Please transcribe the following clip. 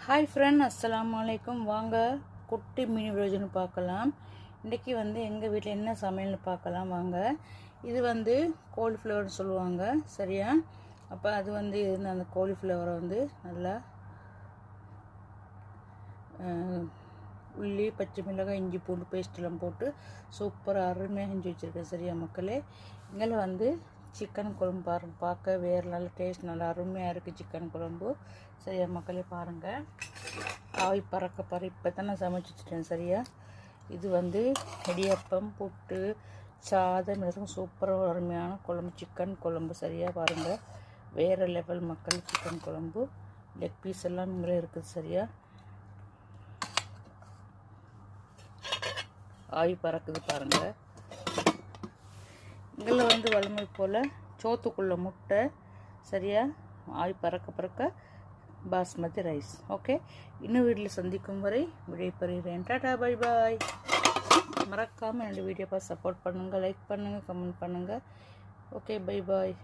Hi friend, அஸ்ஸலாமு அலைக்கும். வாங்க குட்டி மினி விரோஜன் பார்க்கலாம். இன்றைக்கி எங்கள் வீட்டில் என்ன சமையல்னு பார்க்கலாம் வாங்க. இது காலிஃப்ளவர்னு சொல்லுவாங்க, சரியா? அப்போ அது அந்த காலிஃப்ளவரை நல்லா உள்ளி, பச்சை மிளகாய், இஞ்சி பூண்டு பேஸ்ட்டெல்லாம் போட்டு சூப்பராக அருமையாக செஞ்சு வச்சுருக்கேன், சரியா மக்களே? இங்கே சிக்கன் குழம்பு பார்க்க வேறு நல்ல டேஸ்ட், நல்லா அருமையாக இருக்குது சிக்கன் குழம்பு, சரியா மக்களே? பாருங்கள், ஆவி பறக்க இப்போ தான் நான் சமைச்சு வச்சுட்டேன், சரியா? இது இடியப்பம், புட்டு, சாதம் இருக்கும் சூப்பராக அருமையான குழம்பு, சிக்கன் குழம்பு, சரியா? பாருங்கள், வேறு லெவல் மக்கள் சிக்கன் குழம்பு. லெக் பீஸ் எல்லாம் இங்கே இருக்குது, சரியா? ஆவி பறக்குது பாருங்கள். இதில் வளமை போல் சோத்துக்குள்ள முட்டை, சரியா? ஆவி பறக்க பாஸ்மதி ரைஸ். ஓகே, இன்னும் வீட்டில் சந்திக்கும் வரை விடைபெறுகிறேன். Tata, bye bye. மறக்காமல் என்னோடய வீடியோ பார்த்து சப்போர்ட் பண்ணுங்கள், லைக் பண்ணுங்கள், கமெண்ட் பண்ணுங்கள். Okay, bye bye.